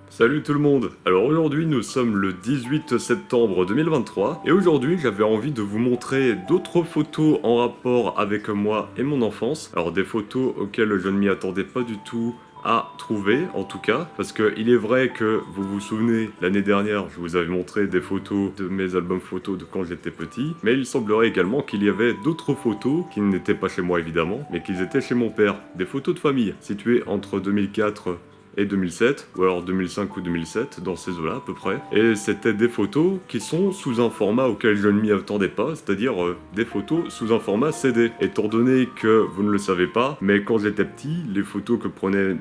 Salut tout le monde. Alors aujourd'hui nous sommes le 18 septembre 2023 et aujourd'hui j'avais envie de vous montrer d'autres photos en rapport avec moi et mon enfance. Alors des photos auxquelles je ne m'y attendais pas du tout à trouver en tout cas, parce que il est vrai que vous vous souvenez, l'année dernière je vous avais montré des photos de mes albums photos de quand j'étais petit, mais il semblerait également qu'il y avait d'autres photos qui n'étaient pas chez moi évidemment, mais qu'ils étaient chez mon père, des photos de famille situées entre 2004 et 2007, ou alors 2005 ou 2007, dans ces eaux-là à peu près. Et c'était des photos qui sont sous un format auquel je ne m'y attendais pas, c'est-à-dire des photos sous un format CD. Étant donné que vous ne le savez pas, mais quand j'étais petit, les photos que prenaient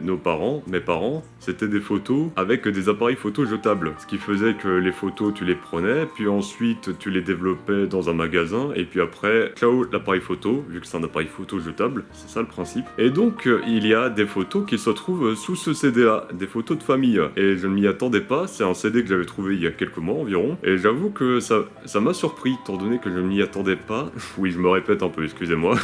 mes parents, c'était des photos avec des appareils photo jetables. Ce qui faisait que les photos, tu les prenais, puis ensuite tu les développais dans un magasin, et puis après, ciao l'appareil photo, vu que c'est un appareil photo jetable, c'est ça le principe. Et donc, il y a des photos qui se trouvent sous ce CD des photos de famille. Et je ne m'y attendais pas, c'est un CD que j'avais trouvé il y a quelques mois environ. Et j'avoue que ça m'a surpris, étant donné que je ne m'y attendais pas. Oui, je me répète un peu, excusez-moi.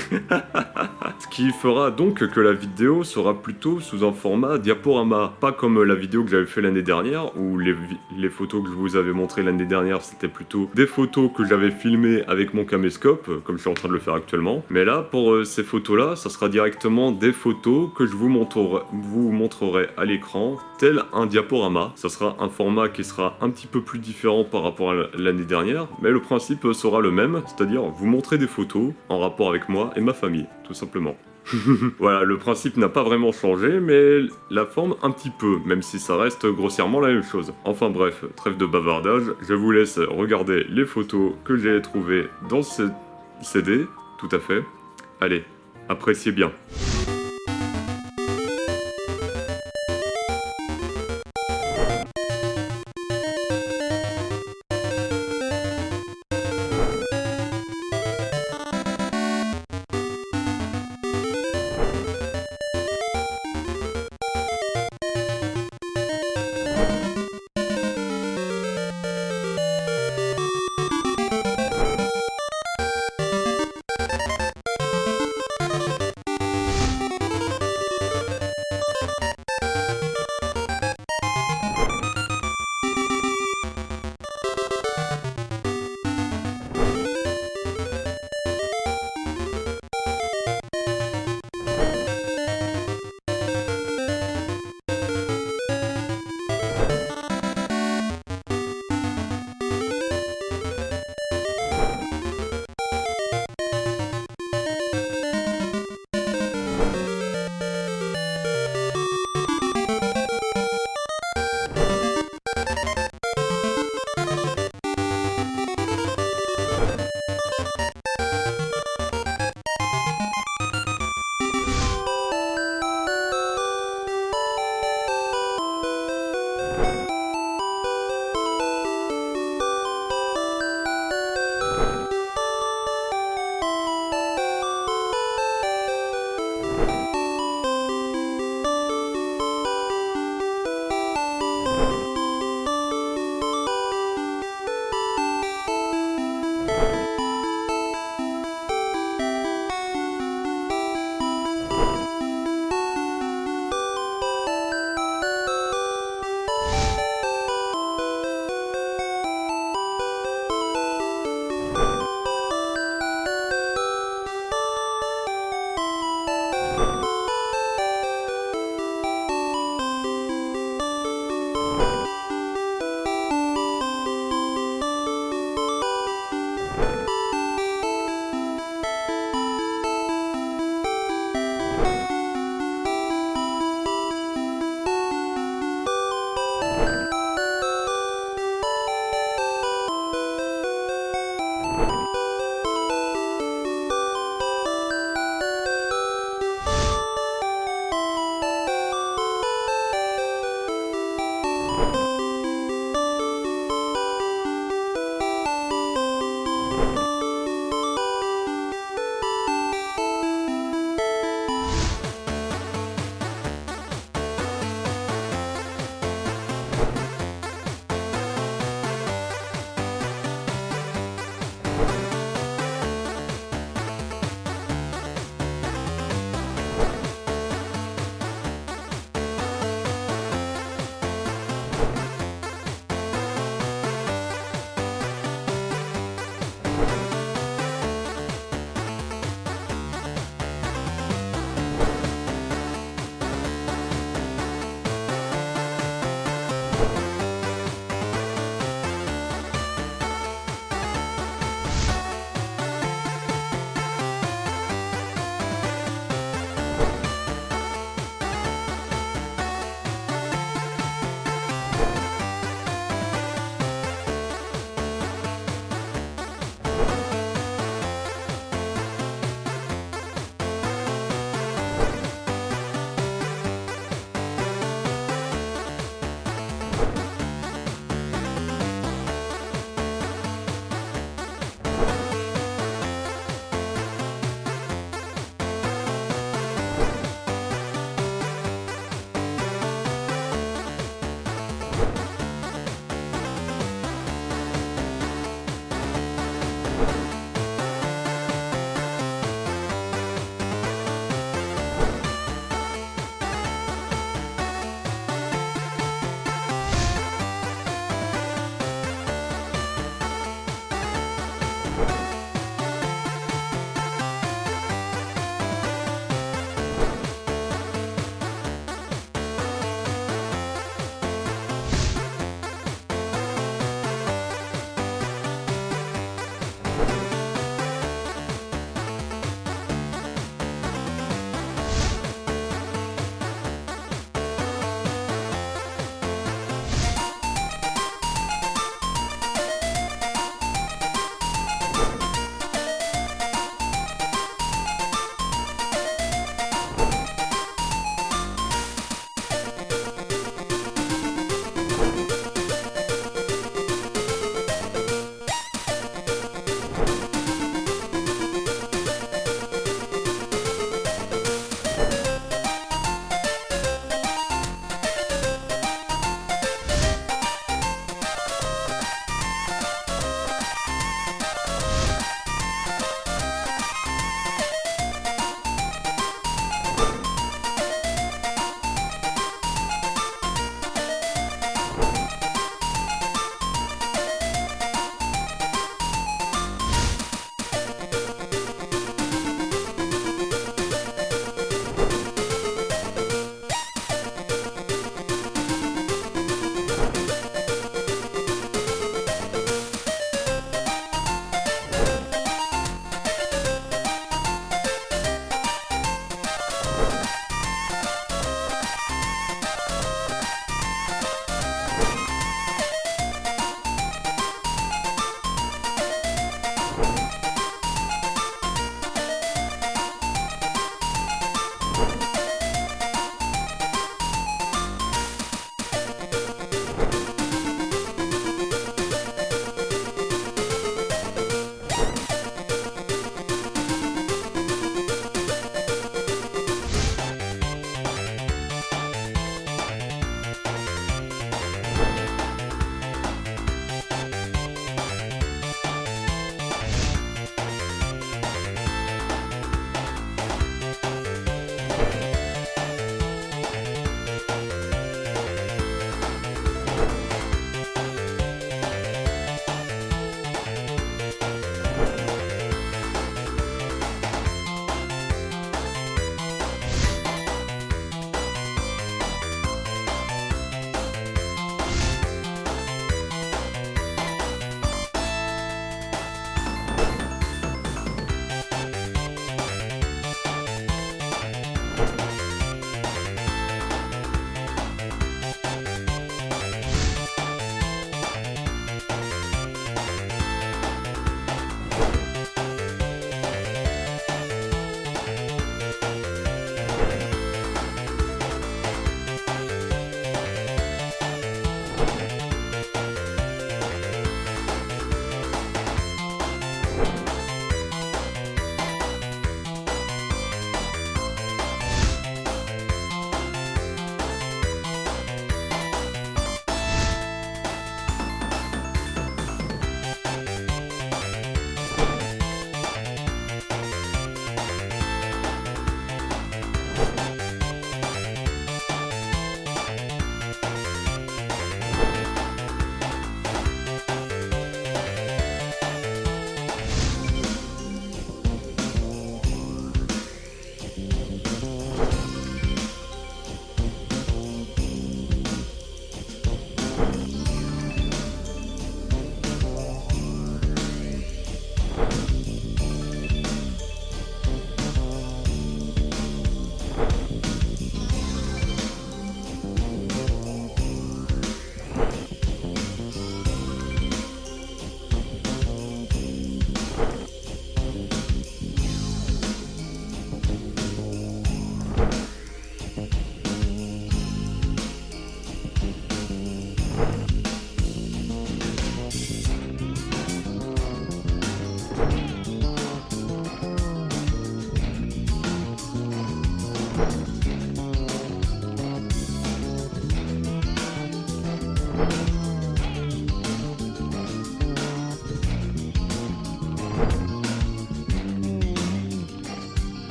Ce qui fera donc que la vidéo sera plutôt sous un format diaporama. Pas comme la vidéo que j'avais fait l'année dernière, où les photos que je vous avais montrées l'année dernière, c'était plutôt des photos que j'avais filmées avec mon caméscope, comme je suis en train de le faire actuellement. Mais là, pour ces photos-là, ça sera directement des photos que je vous montrerai à l'écran, tel un diaporama. Ça sera un format qui sera un petit peu plus différent par rapport à l'année dernière, mais le principe sera le même, c'est-à-dire vous montrer des photos en rapport avec moi et ma famille, tout simplement. Voilà, le principe n'a pas vraiment changé, mais la forme un petit peu, même si ça reste grossièrement la même chose. Enfin bref, trêve de bavardage, je vous laisse regarder les photos que j'ai trouvées dans ce CD, tout à fait. Allez, appréciez bien.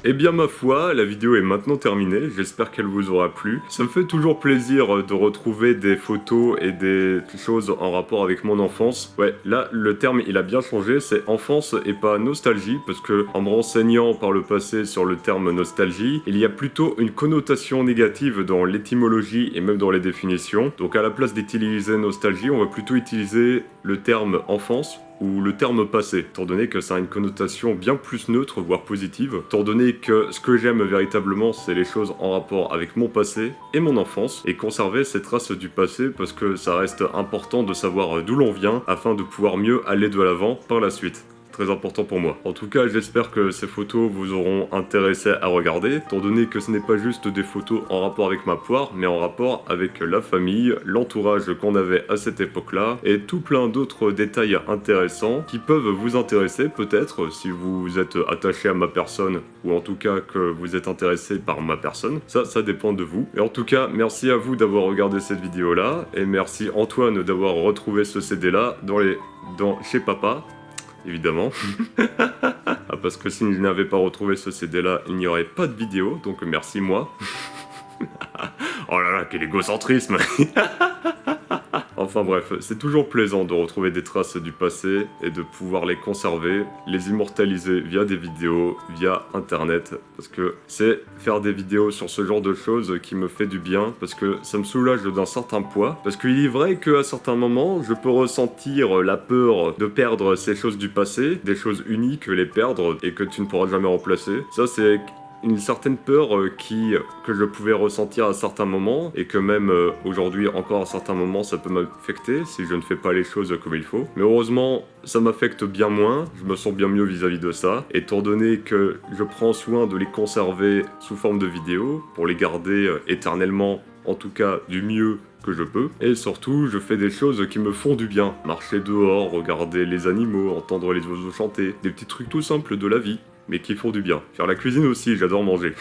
Eh bien ma foi, la vidéo est maintenant terminée, j'espère qu'elle vous aura plu. Ça me fait toujours plaisir de retrouver des photos et des choses en rapport avec mon enfance. Ouais, là, le terme il a bien changé, c'est enfance et pas nostalgie, parce que en me renseignant par le passé sur le terme nostalgie, il y a plutôt une connotation négative dans l'étymologie et même dans les définitions. Donc à la place d'utiliser nostalgie, on va plutôt utiliser le terme enfance ou le terme passé, étant donné que ça a une connotation bien plus neutre, voire positive, étant donné que ce que j'aime véritablement, c'est les choses en rapport avec mon passé et mon enfance, et conserver ces traces du passé parce que ça reste important de savoir d'où l'on vient afin de pouvoir mieux aller de l'avant par la suite. Très important pour moi. En tout cas, j'espère que ces photos vous auront intéressé à regarder, étant donné que ce n'est pas juste des photos en rapport avec ma poire, mais en rapport avec la famille, l'entourage qu'on avait à cette époque-là, et tout plein d'autres détails intéressants qui peuvent vous intéresser peut-être si vous êtes attaché à ma personne, ou en tout cas que vous êtes intéressé par ma personne. Ça dépend de vous. Et en tout cas, merci à vous d'avoir regardé cette vidéo-là, et merci Antoine d'avoir retrouvé ce CD-là chez papa. Évidemment. Ah, parce que si je n'avais pas retrouvé ce CD là, il n'y aurait pas de vidéo, donc merci moi. Oh là là, quel égocentrisme. Enfin bref, c'est toujours plaisant de retrouver des traces du passé et de pouvoir les conserver, les immortaliser via des vidéos, via internet, parce que c'est faire des vidéos sur ce genre de choses qui me fait du bien, parce que ça me soulage d'un certain poids, parce qu'il est vrai qu'à certains moments, je peux ressentir la peur de perdre ces choses du passé, des choses uniques, les perdre et que tu ne pourras jamais remplacer. Ça c'est une certaine peur que je pouvais ressentir à certains moments et que même aujourd'hui encore à certains moments ça peut m'affecter si je ne fais pas les choses comme il faut. Mais heureusement ça m'affecte bien moins, je me sens bien mieux vis-à-vis de ça, étant donné que je prends soin de les conserver sous forme de vidéos pour les garder éternellement, en tout cas du mieux que je peux. Et surtout, je fais des choses qui me font du bien. Marcher dehors, regarder les animaux, entendre les oiseaux chanter, des petits trucs tout simples de la vie, mais qui font du bien. Faire la cuisine aussi, j'adore manger.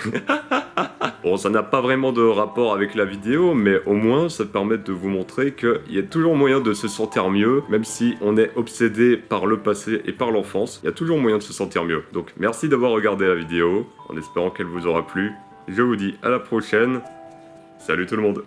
Bon, ça n'a pas vraiment de rapport avec la vidéo, mais au moins ça permet de vous montrer qu'il y a toujours moyen de se sentir mieux, même si on est obsédé par le passé et par l'enfance, il y a toujours moyen de se sentir mieux. Donc merci d'avoir regardé la vidéo, en espérant qu'elle vous aura plu. Je vous dis à la prochaine. Salut tout le monde.